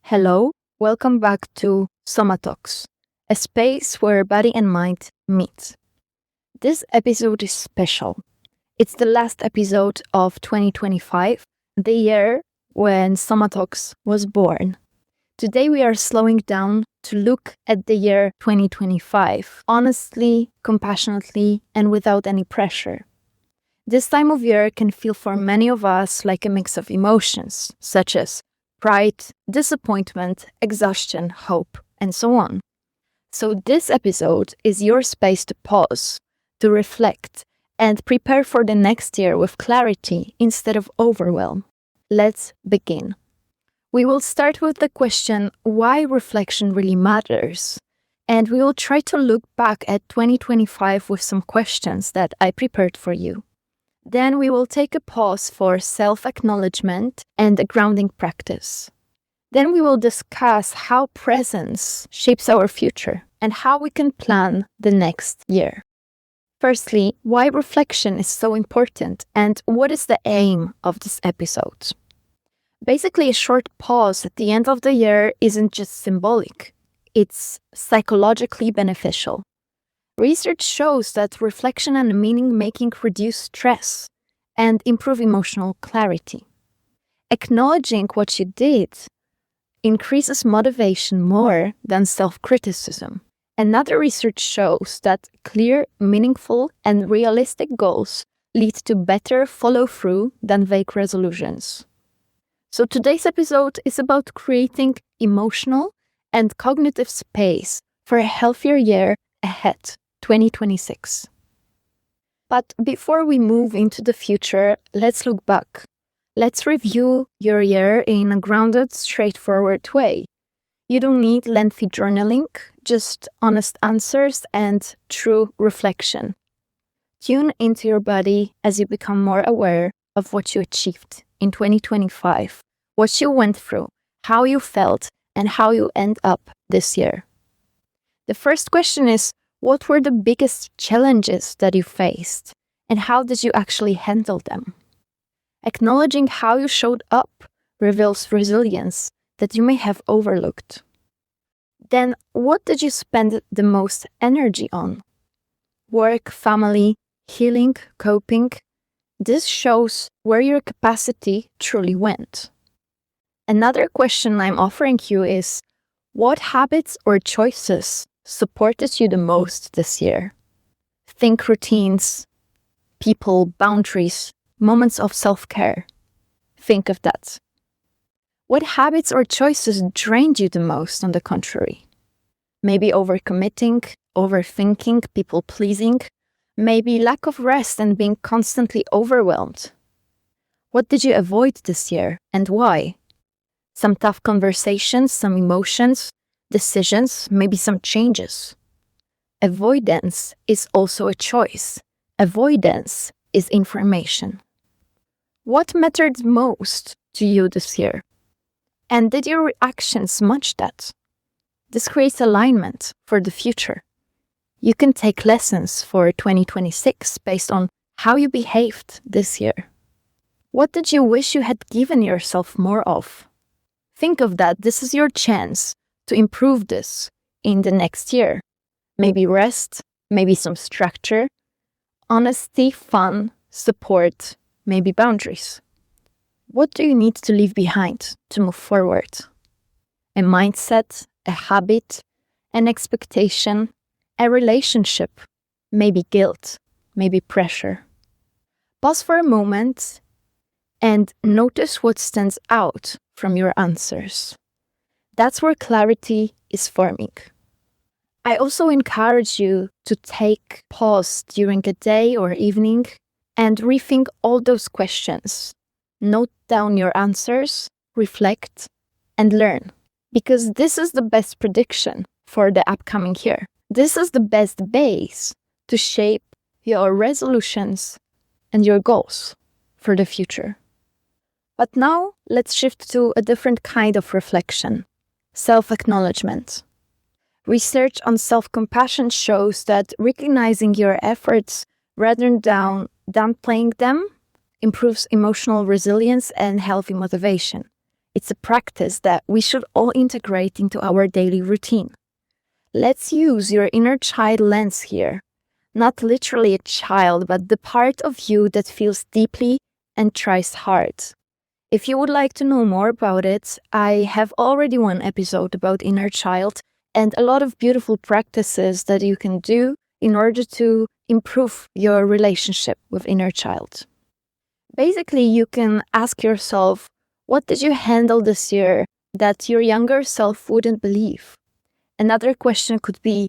Hello, welcome back to Somatox, a space where body and mind meet. This episode is special. It's the last episode of 2025, the year when Somatox was born. Today we are slowing down to look at the year 2025, honestly, compassionately, and without any pressure. This time of year can feel for many of us like a mix of emotions, such as pride, disappointment, exhaustion, hope, and so on. So this episode is your space to pause, to reflect, and prepare for the next year with clarity instead of overwhelm. Let's begin. We will start with the question why reflection really matters. And we will try to look back at 2025 with some questions that I prepared for you. Then we will take a pause for self-acknowledgement and a grounding practice. Then we will discuss how presence shapes our future and how we can plan the next year. Firstly, why reflection is so important and what is the aim of this episode? Basically, a short pause at the end of the year isn't just symbolic. It's psychologically beneficial. Research shows that reflection and meaning-making reduce stress and improve emotional clarity. Acknowledging what you did increases motivation more than self-criticism. Another research shows that clear, meaningful, and realistic goals lead to better follow-through than vague resolutions. So today's episode is about creating emotional and cognitive space for a healthier year ahead. 2026. But before we move into the future, let's look back. Let's review your year in a grounded, straightforward way. You don't need lengthy journaling, just honest answers and true reflection. Tune into your body as you become more aware of what you achieved in 2025, what you went through, how you felt, and how you end up this year. The first question is, what were the biggest challenges that you faced, and how did you actually handle them? Acknowledging how you showed up reveals resilience that you may have overlooked. Then, what did you spend the most energy on? Work, family, healing, coping? This shows where your capacity truly went. Another question I'm offering you is, what habits or choices supported you the most this year? Think routines, people, boundaries, moments of self-care. Think of that. What habits or choices drained you the most, on the contrary? Maybe overcommitting, overthinking, people-pleasing, maybe lack of rest and being constantly overwhelmed. What did you avoid this year and why? Some tough conversations, some emotions, decisions, maybe some changes. Avoidance is also a choice. Avoidance is information. What mattered most to you this year? And did your reactions match that? This creates alignment for the future. You can take lessons for 2026 based on how you behaved this year. What did you wish you had given yourself more of? Think of that. This is your chance to improve this in the next year. Maybe rest, maybe some structure, honesty, fun, support, maybe boundaries. What do you need to leave behind to move forward? A mindset, a habit, an expectation, a relationship, maybe guilt, maybe pressure. Pause for a moment and notice what stands out from your answers. That's where clarity is forming. I also encourage you to take pause during a day or evening and rethink all those questions. Note down your answers, reflect, and learn. Because this is the best prediction for the upcoming year. This is the best base to shape your resolutions and your goals for the future. But now let's shift to a different kind of reflection. Self-acknowledgement. Research on self-compassion shows that recognizing your efforts rather than downplaying them improves emotional resilience and healthy motivation. It's a practice that we should all integrate into our daily routine. Let's use your inner child lens here. Not literally a child, but the part of you that feels deeply and tries hard. If you would like to know more about it, I have already one episode about inner child and a lot of beautiful practices that you can do in order to improve your relationship with inner child. Basically, you can ask yourself, what did you handle this year that your younger self wouldn't believe? Another question could be,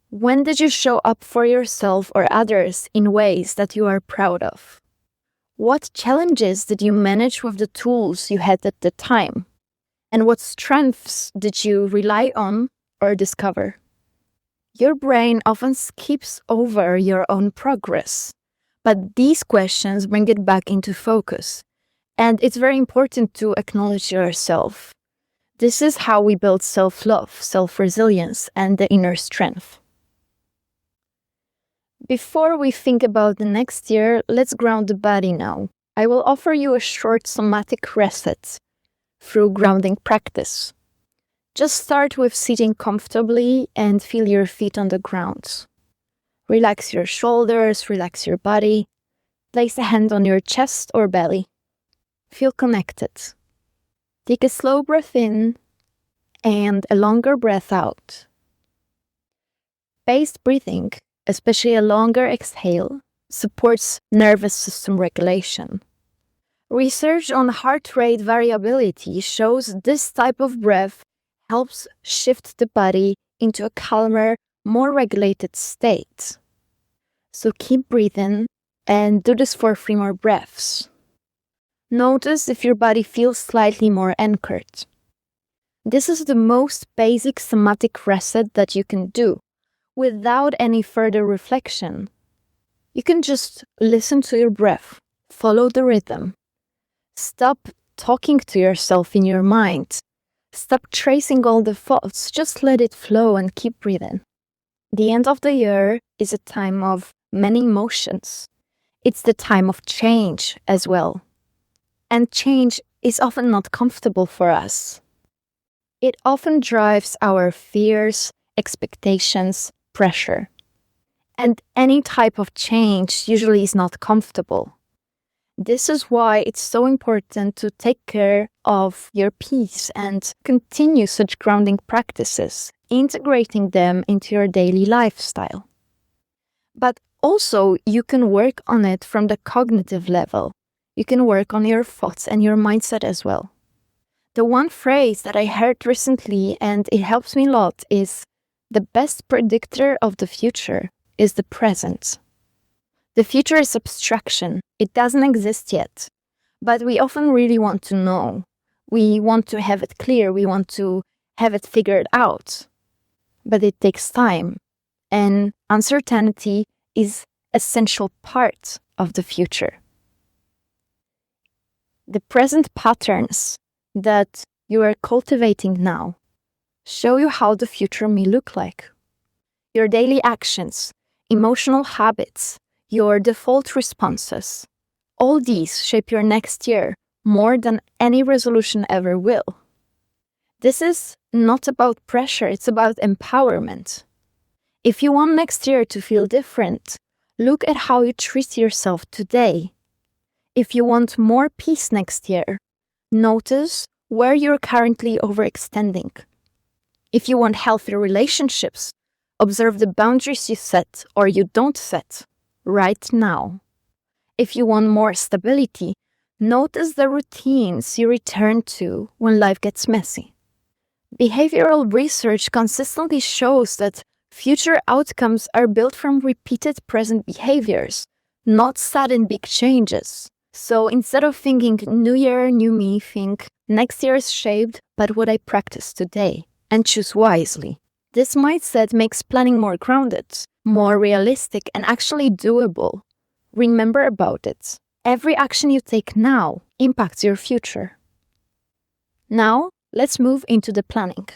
when did you show up for yourself or others in ways that you are proud of? What challenges did you manage with the tools you had at the time? And what strengths did you rely on or discover? Your brain often skips over your own progress, but these questions bring it back into focus. And it's very important to acknowledge yourself. This is how we build self-love, self-resilience, and the inner strength. Before we think about the next year, let's ground the body now. I will offer you a short somatic reset through grounding practice. Just start with sitting comfortably and feel your feet on the ground. Relax your shoulders, relax your body. Place a hand on your chest or belly. Feel connected. Take a slow breath in and a longer breath out. Spaced breathing, especially a longer exhale, supports nervous system regulation. Research on heart rate variability shows this type of breath helps shift the body into a calmer, more regulated state. So keep breathing and do this for 3 more breaths. Notice if your body feels slightly more anchored. This is the most basic somatic reset that you can do without any further reflection. You can just listen to your breath, follow the rhythm. Stop talking to yourself in your mind. Stop tracing all the thoughts, just let it flow and keep breathing. The end of the year is a time of many emotions. It's the time of change as well. And change is often not comfortable for us. It often drives our fears, expectations, pressure. And any type of change usually is not comfortable. This is why it's so important to take care of your peace and continue such grounding practices, integrating them into your daily lifestyle. But also, you can work on it from the cognitive level. You can work on your thoughts and your mindset as well. The one phrase that I heard recently, and it helps me a lot, is the best predictor of the future is the present. The future is abstraction. It doesn't exist yet. But we often really want to know. We want to have it clear. We want to have it figured out. But it takes time. And uncertainty is an essential part of the future. The present patterns that you are cultivating now show you how the future may look like. Your daily actions, emotional habits, your default responses, all these shape your next year more than any resolution ever will. This is not about pressure, it's about empowerment. If you want next year to feel different, look at how you treat yourself today. If you want more peace next year, notice where you're currently overextending. If you want healthier relationships, observe the boundaries you set or you don't set right now. If you want more stability, notice the routines you return to when life gets messy. Behavioral research consistently shows that future outcomes are built from repeated present behaviors, not sudden big changes. So instead of thinking new year, new me, think next year is shaped by what I practice today and choose wisely. This mindset makes planning more grounded, more realistic, and actually doable. Remember about it. Every action you take now impacts your future. Now, let's move into the planning.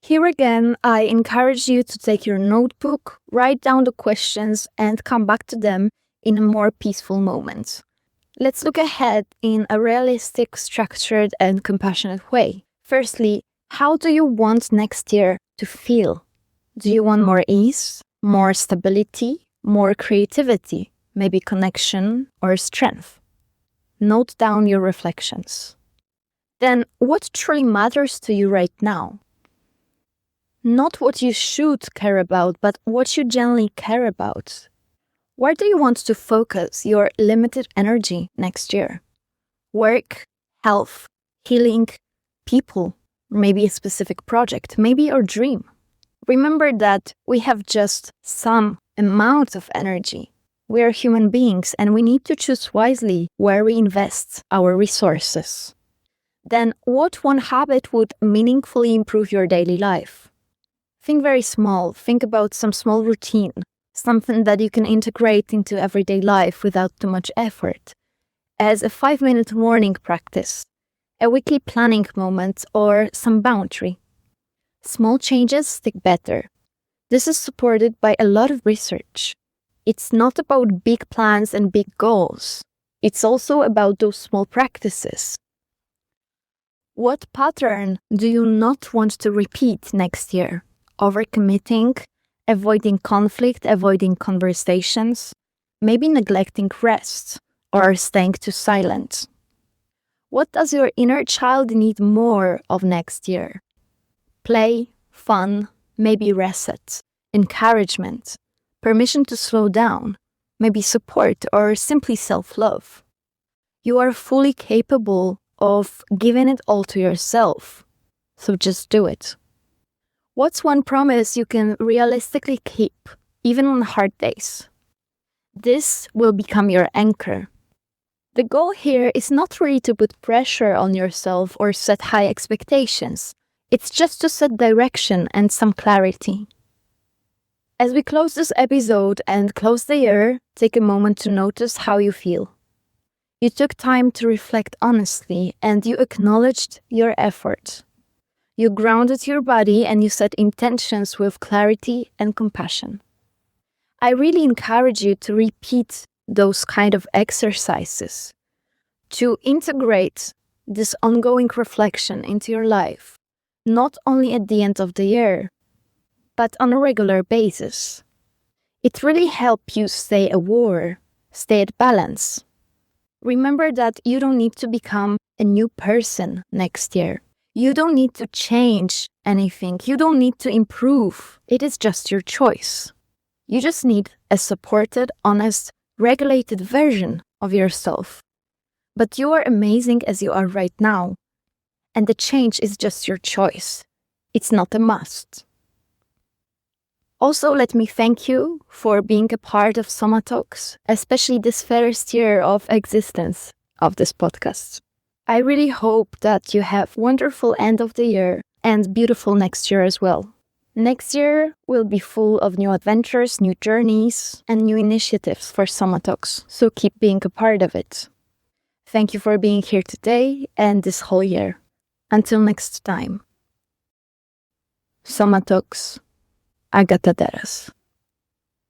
Here again, I encourage you to take your notebook, write down the questions, and come back to them in a more peaceful moment. let's look ahead in a realistic, structured, and compassionate way. Firstly, how do you want next year to feel? Do you want more ease, more stability, more creativity, maybe connection or strength? Note down your reflections. Then, what truly matters to you right now? Not what you should care about, but what you genuinely care about. Where do you want to focus your limited energy next year? Work, health, healing, people, maybe a specific project, maybe your dream. Remember that we have just some amount of energy. We are human beings and we need to choose wisely where we invest our resources. Then, what one habit would meaningfully improve your daily life? Think very small. Think about some small routine, something that you can integrate into everyday life without too much effort, as a 5-minute morning practice, a weekly planning moment, or some boundary. Small changes stick better. This is supported by a lot of research. It's not about big plans and big goals. It's also about those small practices. What pattern do you not want to repeat next year? Overcommitting, avoiding conflict, avoiding conversations, maybe neglecting rest, or staying too silent. What does your inner child need more of next year? Play, fun, maybe reset, encouragement, permission to slow down, maybe support or simply self-love. You are fully capable of giving it all to yourself, so just do it. What's one promise you can realistically keep, even on hard days? This will become your anchor. The goal here is not really to put pressure on yourself or set high expectations. It's just to set direction and some clarity. As we close this episode and close the year, take a moment to notice how you feel. You took time to reflect honestly and you acknowledged your effort. You grounded your body and you set intentions with clarity and compassion. I really encourage you to repeat those kind of exercises, to integrate this ongoing reflection into your life, not only at the end of the year, but on a regular basis. It really helps you stay aware, stay at balance. Remember that you don't need to become a new person next year. You don't need to change anything. You don't need to improve. It is just your choice. You just need a supported, honest, regulated version of yourself. But you are amazing as you are right now. And the change is just your choice. It's not a must. Also, let me thank you for being a part of Soma Talks, especially this first year of existence of this podcast. I really hope that you have wonderful end of the year and beautiful next year as well. Next year will be full of new adventures, new journeys, and new initiatives for Soma Talks, so keep being a part of it. Thank you for being here today and this whole year. Until next time. Soma Talks, Agata Deras.